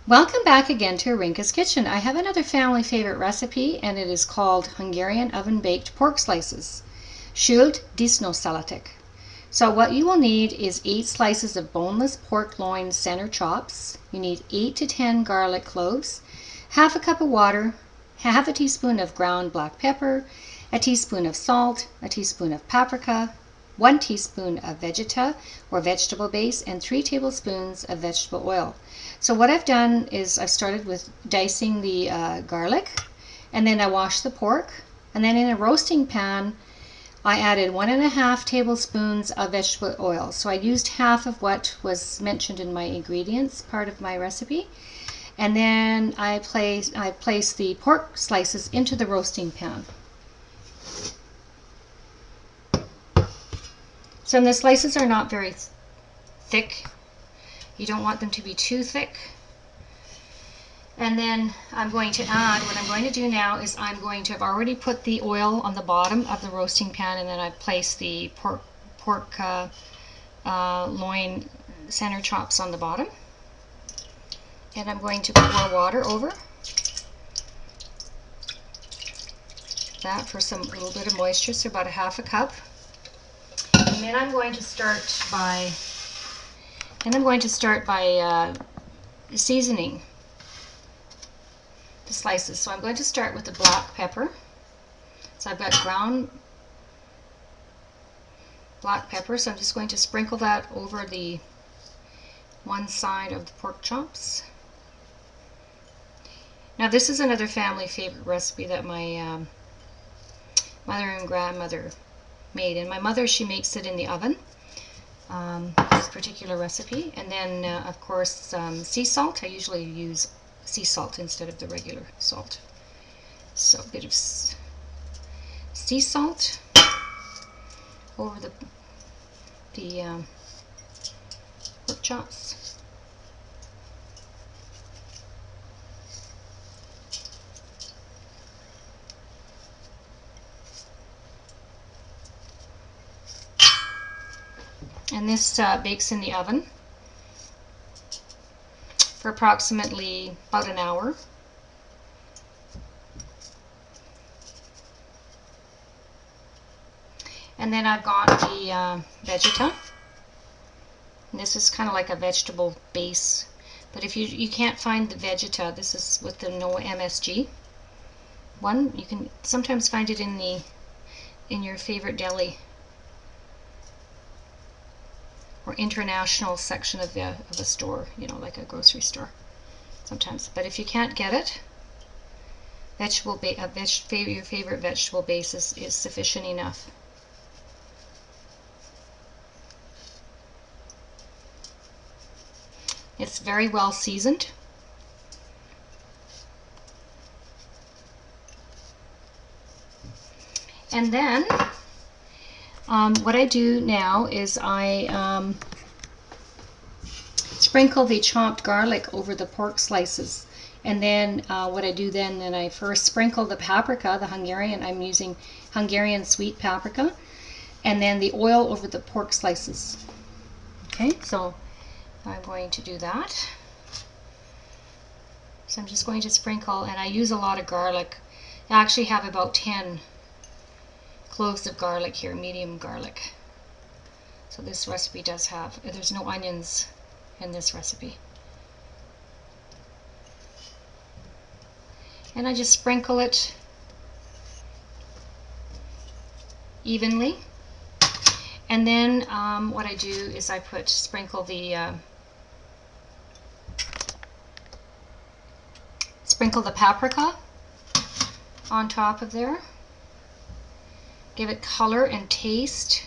Welcome back again to Rinka's Kitchen. I have another family favorite recipe, and it is called Hungarian oven-baked pork slices. SÜLT DISZNÓ SZELETEK. So what you will need is 8 slices of boneless pork loin center chops. You need 8 to 10 garlic cloves, half a cup of water, half a teaspoon of ground black pepper, a teaspoon of salt, a teaspoon of paprika, 1 teaspoon of Vegeta or vegetable base, and 3 tablespoons of vegetable oil. So what I've done is I've started with dicing the garlic, and then I washed the pork, and then in a roasting pan I added 1.5 tablespoons of vegetable oil. So I used half of what was mentioned in my ingredients part of my recipe, and then I placed the pork slices into the roasting pan. So the slices are not very thick. You don't want them to be too thick. And then I'm going to add, what I'm going to do now is I'm going to have already put the oil on the bottom of the roasting pan, and then I've placed the pork loin center chops on the bottom. And I'm going to pour water over that for some little bit of moisture, so about 1/2 cup. And then I'm going to start by seasoning the slices. So I'm going to start with the black pepper. So I've got ground black pepper, so I'm just going to sprinkle that over the one side of the pork chops. Now this is another family favorite recipe that my mother and grandmother made, and my mother, she makes it in the oven, this particular recipe. And then of course sea salt. I usually use sea salt instead of the regular salt. So a bit of sea salt over the pork chops. And this bakes in the oven for approximately about an hour. And then I've got the Vegeta. And this is kind of like a vegetable base, but if you can't find the Vegeta, this is with the no MSG one. You can sometimes find it in your favorite deli or international section of a store, you know, like a grocery store sometimes. But if you can't get it, your favorite vegetable base is sufficient enough. It's very well seasoned. And then what I do now is I sprinkle the chopped garlic over the pork slices. And then what I do then I first sprinkle the paprika, the Hungarian, I'm using Hungarian sweet paprika, and then the oil over the pork slices. Okay, so I'm going to do that. So I'm just going to sprinkle, and I use a lot of garlic. I actually have about 10 cloves of garlic here, medium garlic. So this recipe does have, there's no onions in this recipe. And I just sprinkle it evenly. And then what I do is I sprinkle the paprika on top of there. Give it color and taste.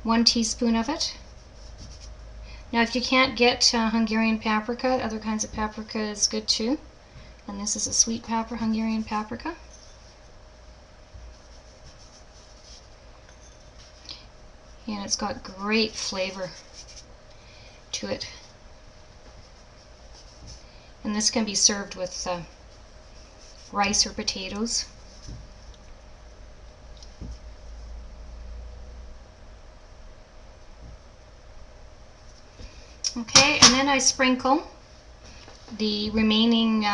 One teaspoon of it. Now if you can't get Hungarian paprika, other kinds of paprika is good too. And this is a sweet Hungarian paprika. And it's got great flavor to it. And this can be served with rice or potatoes. Okay, and then I sprinkle the remaining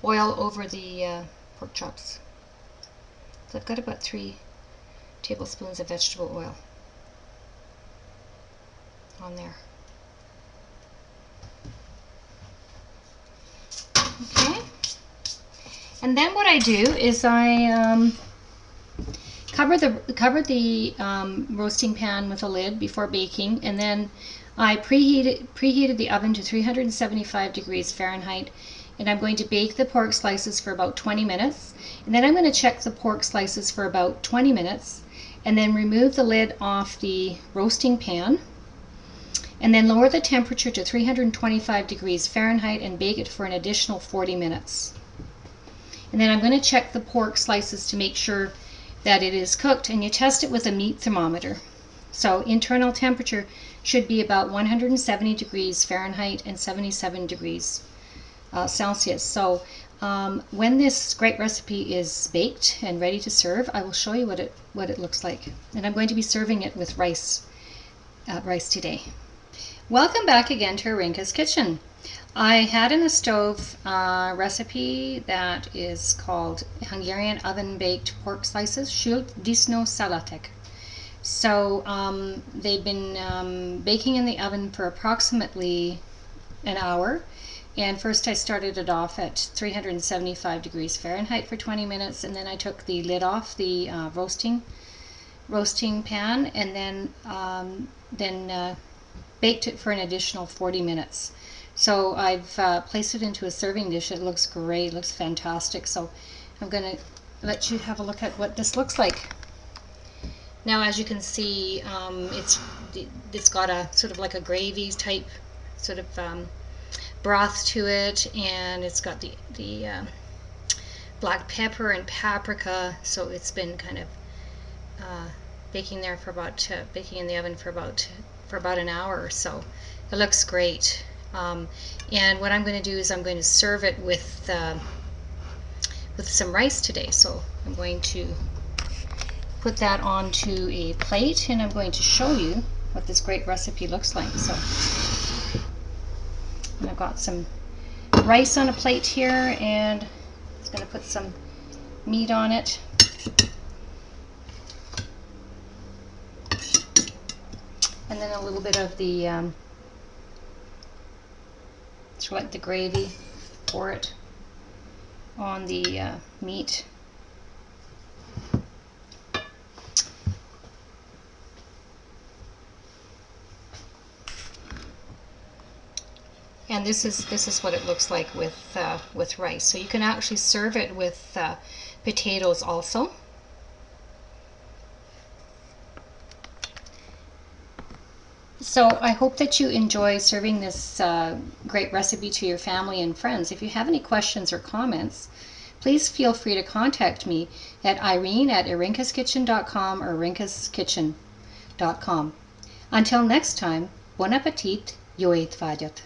oil over the pork chops. So I've got about 3 tablespoons of vegetable oil on there. Okay, and then what I do is I cover the roasting pan with a lid before baking, and then I preheated the oven to 375 degrees Fahrenheit, and I'm going to bake the pork slices for about 20 minutes, and then I'm going to check the pork slices for about 20 minutes, and then remove the lid off the roasting pan, and then lower the temperature to 325 degrees Fahrenheit and bake it for an additional 40 minutes. And then I'm going to check the pork slices to make sure that it is cooked, and you test it with a meat thermometer. So internal temperature should be about 170 degrees Fahrenheit and 77 degrees Celsius. So when this great recipe is baked and ready to serve, I will show you what it looks like. And I'm going to be serving it with rice today. Welcome back again to Arinka's Kitchen. I had in the stove a recipe that is called Hungarian oven baked pork slices, SÜLT DISZNÓ SZELETEK. So they've been baking in the oven for approximately an hour. And first I started it off at 375 degrees Fahrenheit for 20 minutes, and then I took the lid off the roasting pan, and then baked it for an additional 40 minutes. So I've placed it into a serving dish. It looks great, it looks fantastic. So I'm going to let you have a look at what this looks like. Now, as you can see, it's got a sort of like a gravy type sort of broth to it, and it's got the black pepper and paprika. So it's been kind of baking in the oven for about an hour or so. It looks great. And what I'm going to do is I'm going to serve it with some rice today. So I'm going to put that onto a plate, and I'm going to show you what this great recipe looks like. So, and I've got some rice on a plate here, and I'm going to put some meat on it. And then a little bit of the select the gravy, pour it on the meat. And this is what it looks like with rice. So you can actually serve it with potatoes also. So I hope that you enjoy serving this great recipe to your family and friends. If you have any questions or comments, please feel free to contact me at irene@arinkaskitchen.com or arinkaskitchen.com. Until next time, bon appetit, jó étvágyat!